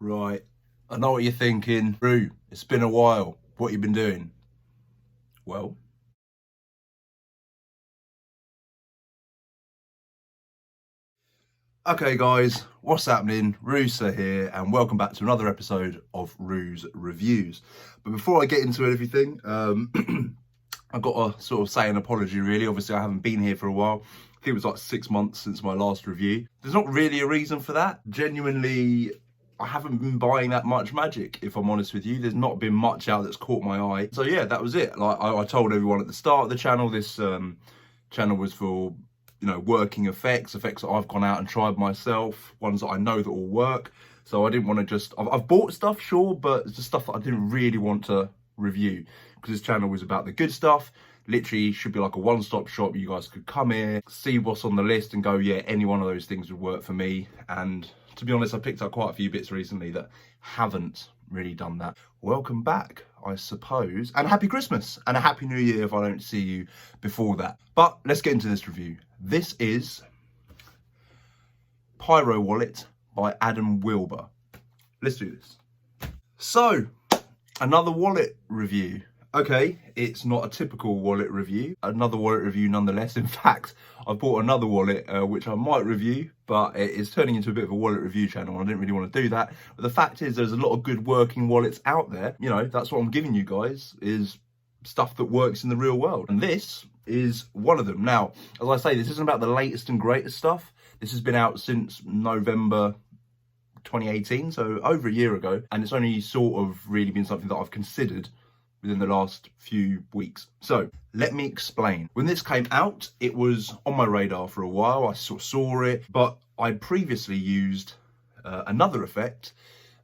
Right, I know what you're thinking. Roo, it's been a while. What you been doing? Well, okay guys, what's happening? Rooster here, and welcome back to another episode of Roo's Reviews. But before I get into everything, I've got to sort of say an apology really. Obviously I haven't been here for a while. I think it was like 6 months since my last review. There's not really a reason for that. Genuinely, I haven't been buying that much magic, if I'm honest with you. There's not been much out that's caught my eye. So yeah, that was it. Like I told everyone at the start of the channel, this channel was for, you know, working effects that I've gone out and tried myself, ones that I know that will work. So I didn't want to just, I've bought stuff, sure, but it's just stuff that I didn't really want to review, because this channel was about the good stuff. Literally should be like a one-stop shop. You guys could come here, see what's on the list and go, yeah, any one of those things would work for me. And to be honest, I picked up quite a few bits recently that haven't really done that. Welcome back, I suppose, and happy Christmas and a happy new year if I don't see you before that. But let's get into this review. This is Pyro Wallet by Adam Wilber. Let's do this. So, another wallet review. Okay, it's not a typical wallet review. Another wallet review nonetheless. In fact, I bought another wallet, which I might review, but it is turning into a bit of a wallet review channel. I didn't really want to do that. But the fact is, there's a lot of good working wallets out there. You know, that's what I'm giving you guys, is stuff that works in the real world. And this is one of them. Now, as I say, this isn't about the latest and greatest stuff. This has been out since November 2018, so over a year ago. And it's only sort of really been something that I've considered within the last few weeks. So let me explain. When this came out, it was on my radar for a while. I sort of saw it, but I previously used another effect,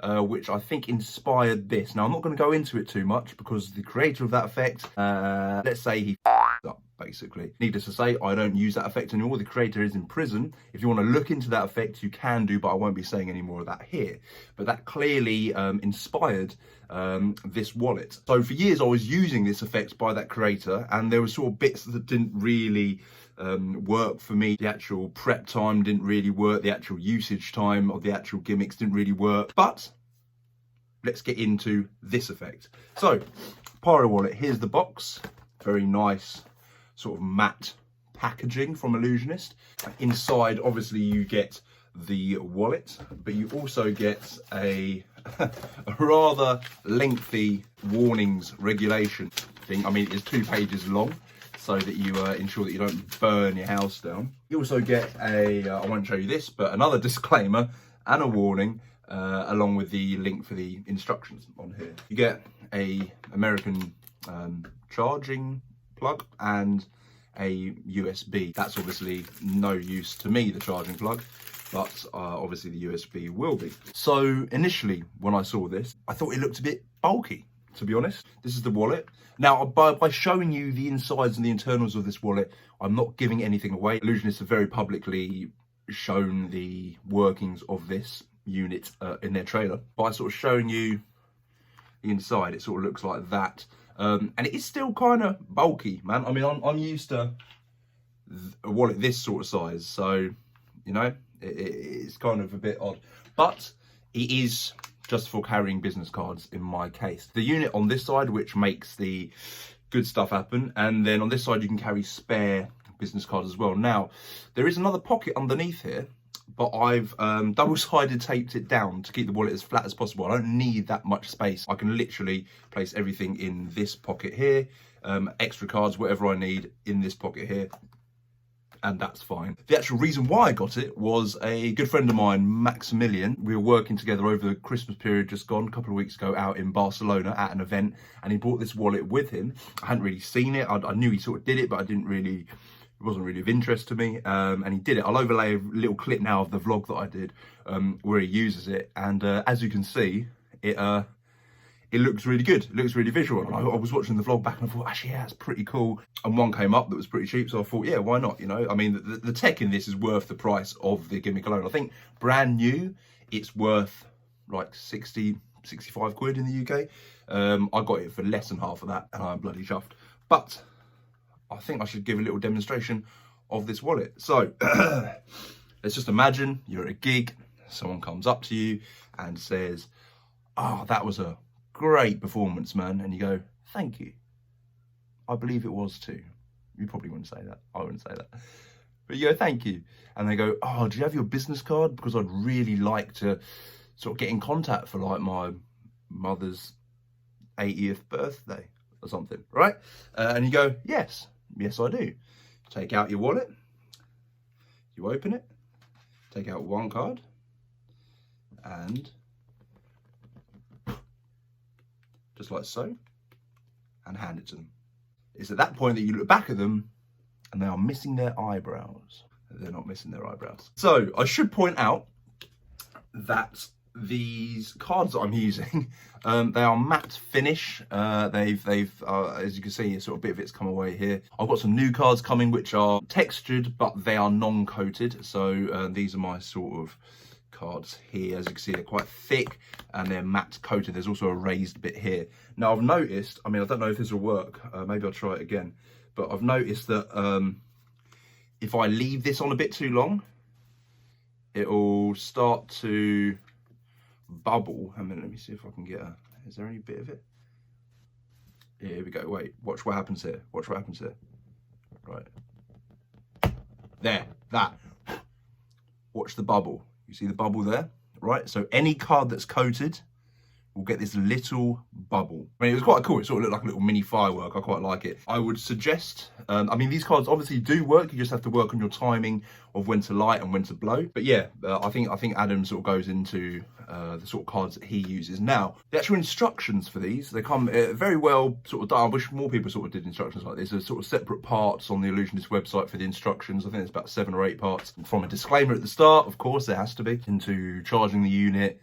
which I think inspired this. Now, I'm not going to go into it too much because the creator of that effect, let's say he up, basically. Needless to say, I don't use that effect anymore. The creator is in prison. If you want to look into that effect, you can do, but I won't be saying any more of that here. But that clearly inspired this wallet. So for years, I was using this effect by that creator, and there were sort of bits that didn't really work for me. The actual prep time didn't really work. The actual usage time of the actual gimmicks didn't really work. But let's get into this effect. So, Pyro Wallet, here's the box. Very nice, sort of matte packaging from Illusionist. Inside, obviously, you get the wallet, but you also get a rather lengthy warnings regulation thing. I mean, it's 2 pages long, so that you ensure that you don't burn your house down. You also get a, I won't show you this, but another disclaimer and a warning, along with the link for the instructions on here. You get a American charging plug and a USB. That's obviously no use to me, the charging plug, but obviously the USB will be. So initially, when I saw this, I thought it looked a bit bulky, to be honest. This is the wallet. Now, by showing you the insides and the internals of this wallet, I'm not giving anything away. Illusionists have very publicly shown the workings of this unit in their trailer. By sort of showing you the inside, it sort of looks like that. And it is still kind of bulky, man. I mean, I'm used to a wallet this sort of size, so, you know, it's kind of a bit odd. But it is just for carrying business cards in my case. The unit on this side, which makes the good stuff happen, and then on this side you can carry spare business cards as well. Now, there is another pocket underneath here, but I've double-sided taped it down to keep the wallet as flat as possible. I don't need that much space. I can literally place everything in this pocket here, extra cards, whatever I need in this pocket here, and that's fine. The actual reason why I got it was a good friend of mine, Maximilian. We were working together over the Christmas period just gone, a couple of weeks ago, out in Barcelona at an event, and he brought this wallet with him. I hadn't really seen it. I knew he sort of did it, but it wasn't really of interest to me, and he did it. I'll overlay a little clip now of the vlog that I did where he uses it, and as you can see, it looks really good. It looks really visual. And I was watching the vlog back and I thought, actually, yeah, it's pretty cool. And one came up that was pretty cheap, so I thought, yeah, why not? You know, I mean, the tech in this is worth the price of the gimmick alone. I think brand new, it's worth like 60, 65 quid in the UK. I got it for less than half of that, and I'm bloody chuffed. But I think I should give a little demonstration of this wallet. So let's just imagine you're at a gig, someone comes up to you and says, "Oh, that was a great performance, man." And you go, "Thank you. I believe it was too." You probably wouldn't say that. I wouldn't say that. But you go, "Thank you." And they go, "Oh, do you have your business card? Because I'd really like to sort of get in contact for like my mother's 80th birthday or something," right? And you go, "Yes, yes I do." Take out your wallet, you open it, take out one card, and just like so, and hand it to them. It's at that point that you look back at them and they are missing their eyebrows. They're not missing their eyebrows. So I should point out that these cards that I'm using, they are matte finish. They've as you can see, sort of bit of it's come away here. I've got some new cards coming which are textured, but they are non-coated. So these are my sort of cards here. As you can see, they're quite thick and they're matte coated. There's also a raised bit here. Now I've noticed, I mean, I don't know if this will work. Maybe I'll try it again. But I've noticed that if I leave this on a bit too long, it'll start to bubble. A minute, let me see if I can get is there any bit of it? Yeah, here we go. Wait, watch what happens here. Watch what happens here. Right. There, that. Watch the bubble. You see the bubble there? Right, so any card that's coated will get this little bubble. I mean, it was quite cool. It sort of looked like a little mini firework. I quite like it. I would suggest, I mean, these cards obviously do work. You just have to work on your timing of when to light and when to blow. But yeah, I think Adam sort of goes into the sort of cards that he uses. Now, the actual instructions for these, they come very well sort of done. I wish more people sort of did instructions like this. There's sort of separate parts on the Illusionist website for the instructions. I think there's about 7 or 8 parts. From a disclaimer at the start, of course, there has to be, into charging the unit,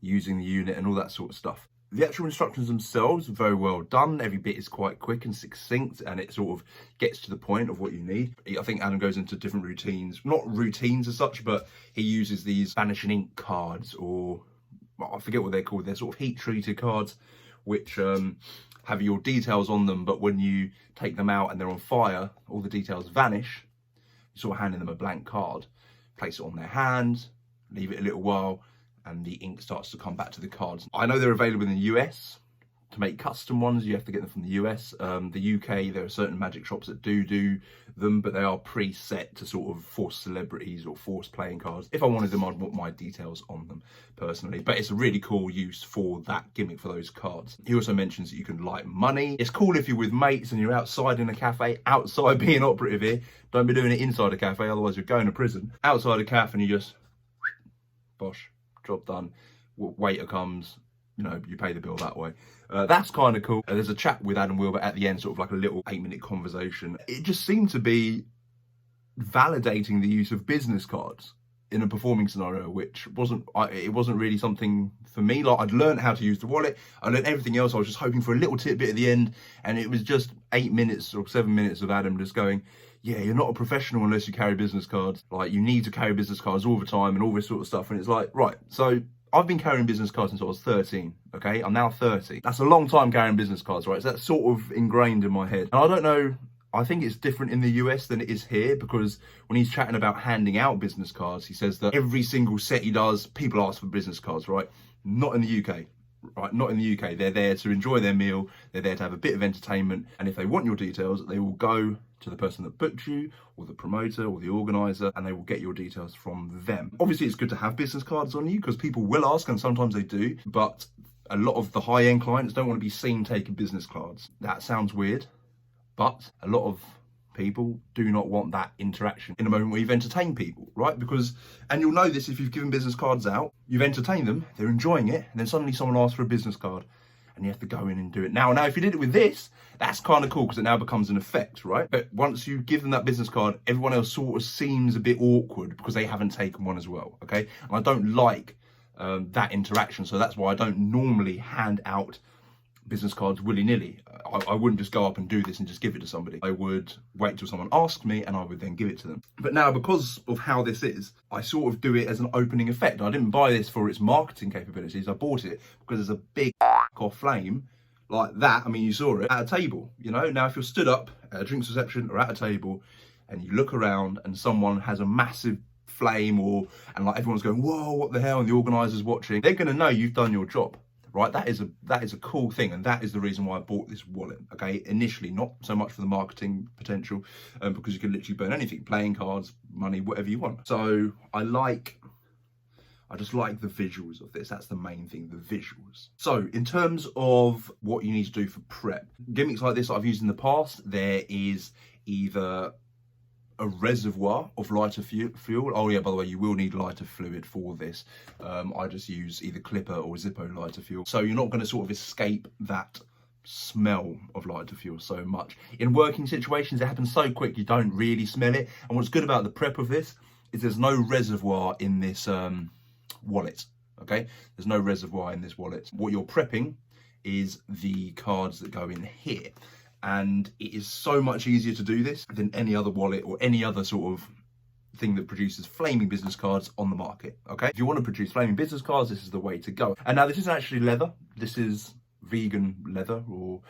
using the unit and all that sort of stuff. The actual instructions themselves are very well done. Every bit is quite quick and succinct, and it sort of gets to the point of what you need. I think Adam goes into different routines, not routines as such, but he uses these vanishing ink cards, or well, I forget what they're called. They're sort of heat treated cards, which have your details on them, but when you take them out and they're on fire, all the details vanish. You're sort of handing them a blank card, place it on their hand, leave it a little while, and the ink starts to come back to the cards. I know they're available in the US. To make custom ones, you have to get them from the US. The UK, there are certain magic shops that do them, but they are preset to sort of force celebrities or force playing cards. If I wanted them, I'd want my details on them personally. But it's a really cool use for that gimmick for those cards. He also mentions that you can light money. It's cool if you're with mates and you're outside in a cafe, outside being operative here. Don't be doing it inside a cafe, otherwise you're going to prison. Outside a cafe and you just, bosh. Job done. Waiter comes, you know, you pay the bill that way. That's kind of cool. There's a chat with Adam Wilber at the end, sort of like a little 8-minute conversation. It just seemed to be validating the use of business cards in a performing scenario, which wasn't really something for me. Like, I'd learned how to use the wallet, I learned everything else. I was just hoping for a little tidbit at the end, and it was just 8 minutes or 7 minutes of Adam just going, yeah, you're not a professional unless you carry business cards. Like, you need to carry business cards all the time and all this sort of stuff. And it's like, right, so I've been carrying business cards since I was 13, okay? I'm now 30. That's a long time carrying business cards, right? So that's sort of ingrained in my head. And I don't know, I think it's different in the US than it is here, because when he's chatting about handing out business cards, he says that every single set he does, people ask for business cards, right? Not in the UK. Right, not in the UK. They're there to enjoy their meal. They're there to have a bit of entertainment. And if they want your details, they will go to the person that booked you, or the promoter, or the organizer, and they will get your details from them. Obviously, it's good to have business cards on you because people will ask, and sometimes they do. But a lot of the high-end clients don't want to be seen taking business cards. That sounds weird, but a lot of people do not want that interaction in a moment where you've entertained people, right? Because, and you'll know this if you've given business cards out, you've entertained them, they're enjoying it, and then suddenly someone asks for a business card and you have to go in and do it. Now, if you did it with this, that's kind of cool because it now becomes an effect, right? But once you give them that business card, everyone else sort of seems a bit awkward because they haven't taken one as well, okay? And I don't like that interaction, so that's why I don't normally hand out business cards willy-nilly. I wouldn't just go up and do this and just give it to somebody. I would wait till someone asked me and I would then give it to them. But now, because of how this is, I sort of do it as an opening effect. I didn't buy this for its marketing capabilities. I bought it because there's a big off flame like that. I mean, you saw it at a table, you know. Now, if you're stood up at a drinks reception or at a table and you look around and someone has a massive flame and like everyone's going, whoa, what the hell, and the organizer's watching, they're going to know you've done your job. Right, that is a cool thing, and that is the reason why I bought this wallet. Okay, initially not so much for the marketing potential, because you can literally burn anything, playing cards, money, whatever you want. So I just like the visuals of this. That's the main thing, the visuals. So in terms of what you need to do for prep, gimmicks like this I've used in the past, there is either a reservoir of lighter fuel. Oh yeah, by the way, you will need lighter fluid for this. I just use either Clipper or Zippo lighter fuel. So you're not going to sort of escape that smell of lighter fuel so much. In working situations, it happens so quick, you don't really smell it. And what's good about the prep of this is there's no reservoir in this wallet, okay? There's no reservoir in this wallet. What you're prepping is the cards that go in here. And it is so much easier to do this than any other wallet or any other sort of thing that produces flaming business cards on the market, okay? If you want to produce flaming business cards, this is the way to go. And now this isn't actually leather. This is vegan leather, or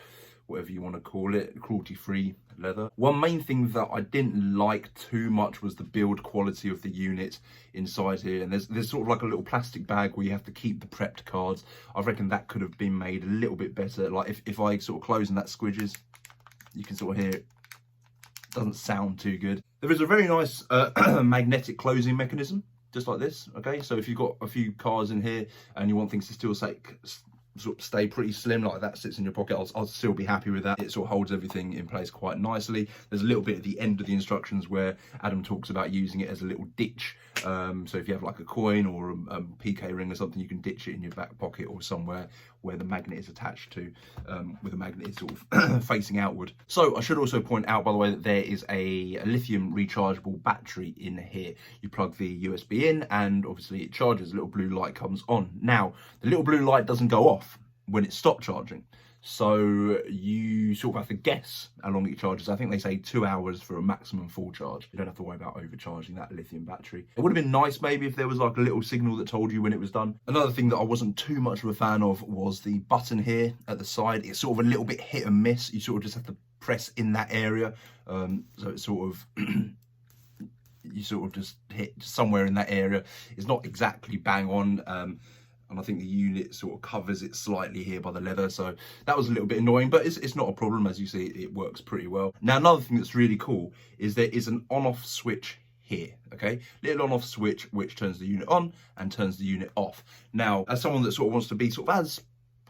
whatever you want to call it, cruelty-free leather. One main thing that I didn't like too much was the build quality of the unit inside here. And there's sort of like a little plastic bag where you have to keep the prepped cards. I reckon that could have been made a little bit better. Like if I sort of close and that squidges, you can sort of hear it. Doesn't sound too good. There is a very nice magnetic closing mechanism, just like this, okay? So if you've got a few cards in here and you want things to still sort of stay pretty slim, like that sits in your pocket, I'll still be happy with that. It sort of holds everything in place quite nicely. There's a little bit at the end of the instructions where Adam talks about using it as a little ditch. So if you have like a coin or a PK ring or something, you can ditch it in your back pocket or somewhere where the magnet is attached to, with the magnet sort of facing outward. So I should also point out, by the way, that there is a lithium rechargeable battery in here. You plug the USB in and obviously it charges, a little blue light comes on. Now, the little blue light doesn't go off when it stopped charging. So you sort of have to guess how long it charges. I think they say 2 hours for a maximum full charge. You don't have to worry about overcharging that lithium battery. It would have been nice maybe if there was like a little signal that told you when it was done. Another thing that I wasn't too much of a fan of was the button here at the side. It's sort of a little bit hit and miss. You sort of just have to press in that area. So it's sort of you sort of just hit somewhere in that area. It's not exactly bang on. And I think the unit sort of covers it slightly here by the leather. So that was a little bit annoying, but it's not a problem. As you see, it works pretty well. Now, another thing that's really cool is there is an on-off switch here, okay? Little on-off switch, which turns the unit on and turns the unit off. Now, as someone that sort of wants to be sort of as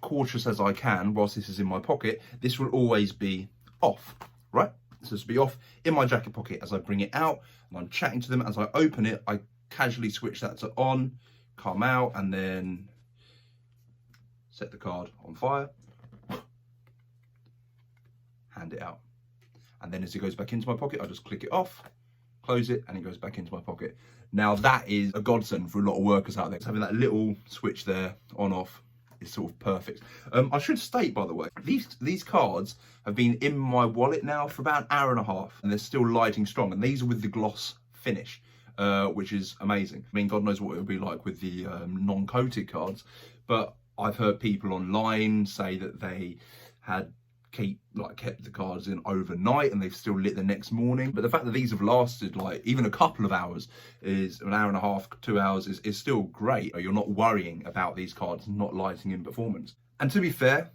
cautious as I can whilst this is in my pocket, this will always be off, right? This will be off in my jacket pocket as I bring it out and I'm chatting to them. As I open it, I casually switch that to on, come out, and then set the card on fire, hand it out. And then as it goes back into my pocket, I just click it off, close it, and it goes back into my pocket. Now that is a godsend for a lot of workers out there. So having that little switch there, on, off, is sort of perfect. I should state, by the way, these cards have been in my wallet now for about an hour and a half, and they're still lighting strong. And these are with the gloss finish, which is amazing. I mean, God knows what it would be like with the non-coated cards, but I've heard people online say that they had kept the cards in overnight and they've still lit the next morning. But the fact that these have lasted like even a couple of hours, is an hour and a half, 2 hours, is still great. You're not worrying about these cards not lighting in performance. And to be fair,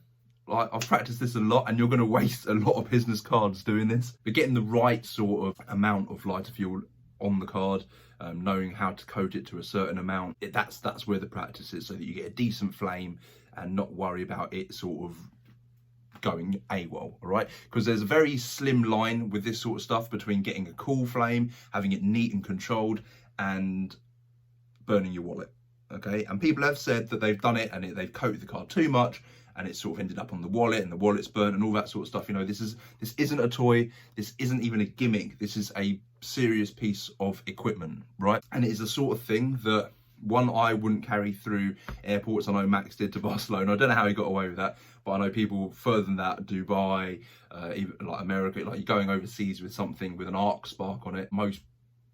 like, I've practiced this a lot, and you're going to waste a lot of business cards doing this. But getting the right sort of amount of lighter fuel on the card, knowing how to coat it to a certain amount, that's where the practice is, so that you get a decent flame and not worry about it sort of going AWOL, all right? Because there's a very slim line with this sort of stuff between getting a cool flame, having it neat and controlled, and burning your wallet, okay? And people have said that they've done it and they've coated the card too much, and it's sort of ended up on the wallet, and the wallet's burnt and all that sort of stuff. You know, this isn't a toy. This isn't even a gimmick. This is a serious piece of equipment, right? And it is the sort of thing that, one, I wouldn't carry through airports. I know Max did to Barcelona. I don't know how he got away with that, but I know people further than that, Dubai, even like America, like you're going overseas with something with an arc spark on it. Most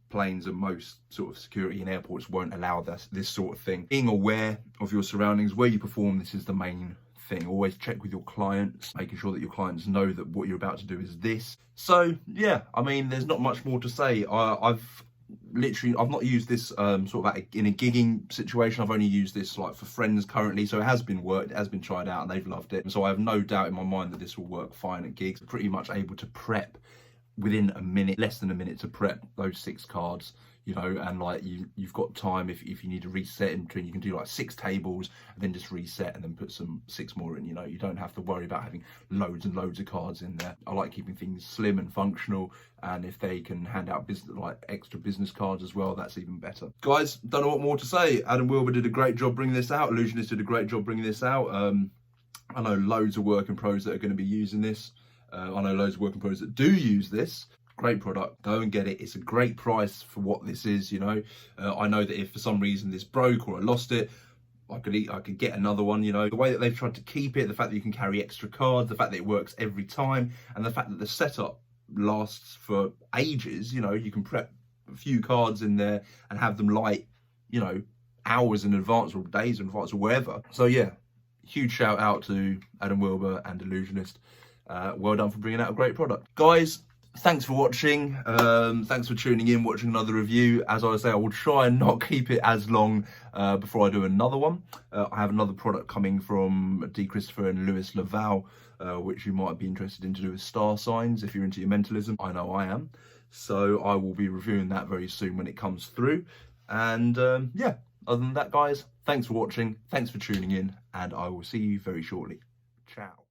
planes and most sort of security in airports won't allow this sort of thing. Being aware of your surroundings, where you perform, this is the main thing. Always check with your clients, making sure that your clients know that what you're about to do is this. So yeah, I mean, there's not much more to say. I've literally, I've not used this sort of in a gigging situation. I've only used this like for friends currently, so it has been worked, it has been tried out, and they've loved it. So I have no doubt in my mind that this will work fine at gigs. Pretty much able to prep within a minute, less than a minute, to prep those 6 cards, you know, and like you've got time if you need to reset in between. You can do like 6 tables and then just reset and then put some 6 more in. You know, you don't have to worry about having loads and loads of cards in there. I like keeping things slim and functional, and if they can hand out business, like extra business cards as well, that's even better. Guys, don't know what more to say. Adam Wilber did a great job bringing this out. Illusionist did a great job bringing this out. I know loads of working pros that are going to be using this. I know loads of working pros that do use this. Great product, go and get it. It's a great price for what this is, you know. I know that if for some reason this broke or I lost it, I could get another one, you know. The way that they've tried to keep it, the fact that you can carry extra cards, the fact that it works every time, and the fact that the setup lasts for ages, you know. You can prep a few cards in there and have them light, you know, hours in advance or days in advance or wherever. So yeah, huge shout out to Adam Wilber and Illusionist. Well done for bringing out a great product. Guys, thanks for watching. Thanks for tuning in, watching another review. As I say, I will try and not keep it as long before I do another one. I have another product coming from D. Christopher and Lewis Laval, which you might be interested in, to do with star signs if you're into your mentalism. I know I am. So I will be reviewing that very soon when it comes through. And yeah, other than that, guys, thanks for watching. Thanks for tuning in, and I will see you very shortly. Ciao.